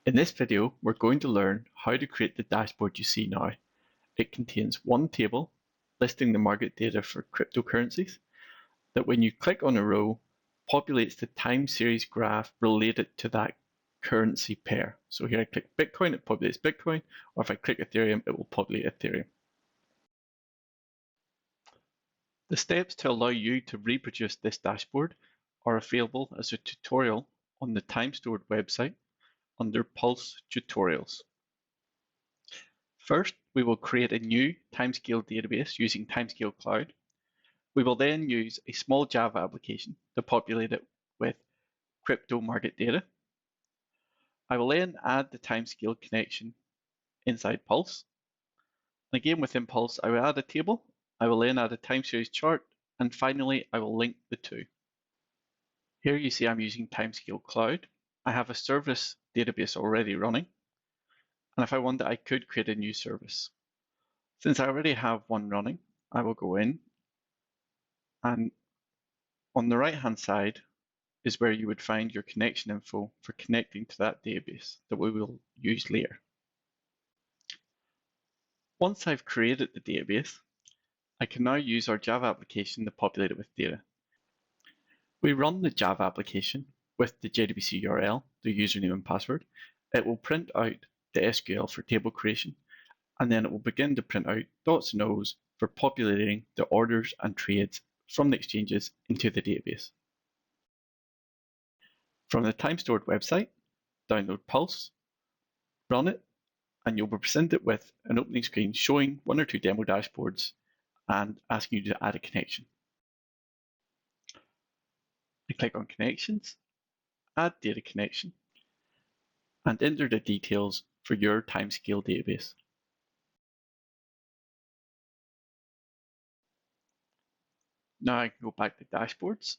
In this video, we're going to learn how to create the dashboard you see now. It contains one table listing the market data for cryptocurrencies that when you click on a row, populates the time series graph related to that currency pair. So here I click Bitcoin, it populates Bitcoin, or if I click Ethereum, it will populate Ethereum. The steps to allow you to reproduce this dashboard are available as a tutorial on the Timescale website under Pulse Tutorials. First, we will create a new Timescale database using Timescale Cloud. We will then use a small Java application to populate it with crypto market data. I will then add the Timescale connection inside Pulse. And again, within Pulse, I will add a table. I will then add a time series chart. And finally, I will link the two. Here you see I'm using Timescale Cloud. I have a service database already running. And if I wanted, I could create a new service. Since I already have one running, I will go in, and on the right-hand side is where you would find your connection info for connecting to that database that we will use later. Once I've created the database, I can now use our Java application to populate it with data. We run the Java application with the JDBC URL, the username and password. It will print out the SQL for table creation, and then it will begin to print out dots and O's for populating the orders and trades from the exchanges into the database. From the Timescale website, download Pulse, run it, and you'll be presented with an opening screen showing one or two demo dashboards and asking you to add a connection. You click on Connections, Add Data Connection, and enter the details for your Timescale database. Now I can go back to Dashboards,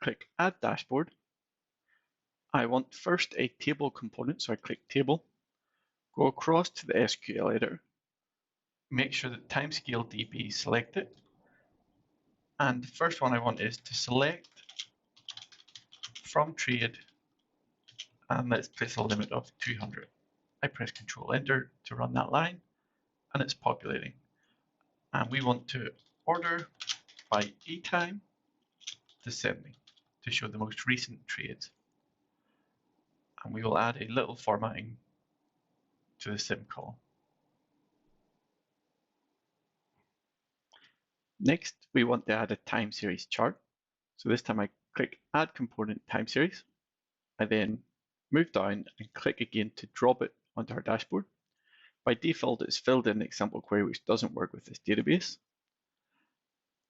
click Add Dashboard. I want first a table component, so I click Table, go across to the SQL editor, make sure that Timescale DB is selected, and the first one I want is to select from trade, and let's place a limit of 200. I press Control Enter to run that line, and it's populating. And we want to order by e-time descending to show the most recent trades. And we will add a little formatting to the sim column. Next, we want to add a time series chart. So this time I click Add Component Time Series. I then move down and click again to drop it onto our dashboard. By default, it's filled in the example query, which doesn't work with this database.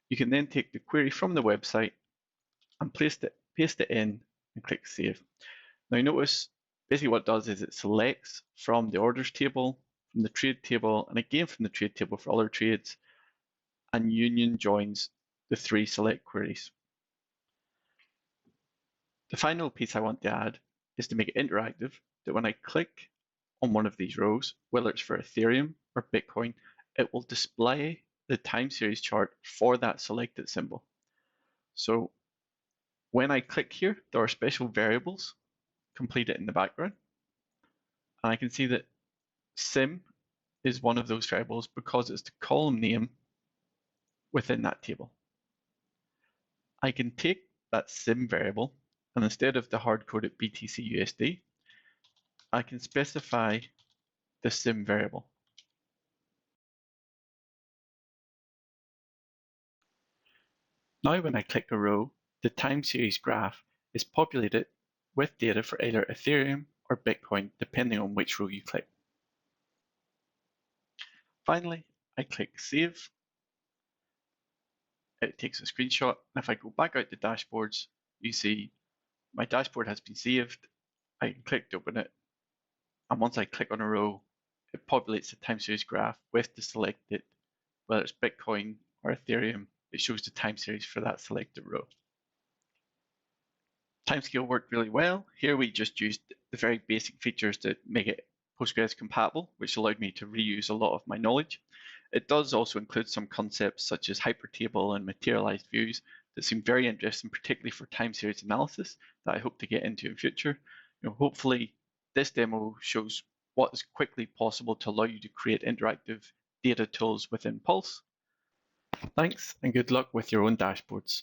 You can then take the query from the website and paste it in and click Save. Now notice, basically what it does is it selects from the orders table, from the trade table, and again from the trade table for other trades, and union joins the three select queries. The final piece I want to add is to make it interactive, that when I click on one of these rows, whether it's for Ethereum or Bitcoin, it will display the time series chart for that selected symbol. So when I click here, there are special variables completed in the background. And I can see that sim is one of those variables because it's the column name within that table. I can take that sim variable, and instead of the hard-coded BTC USD, I can specify the sim variable. Now when I click a row, the time series graph is populated with data for either Ethereum or Bitcoin, depending on which row you click. Finally, I click Save. It takes a screenshot, and if I go back out to dashboards, you see my dashboard has been saved. I can click to open it, and once I click on a row, it populates the time series graph with the selected, whether it's Bitcoin or Ethereum, it shows the time series for that selected row. Timescale worked really well. Here we just used the very basic features to make it Postgres compatible, which allowed me to reuse a lot of my knowledge. It does also include some concepts such as hypertable and materialized views that seem very interesting, particularly for time series analysis, that I hope to get into in future. Hopefully This demo shows what is quickly possible to allow you to create interactive data tools within Pulse. Thanks, and good luck with your own dashboards.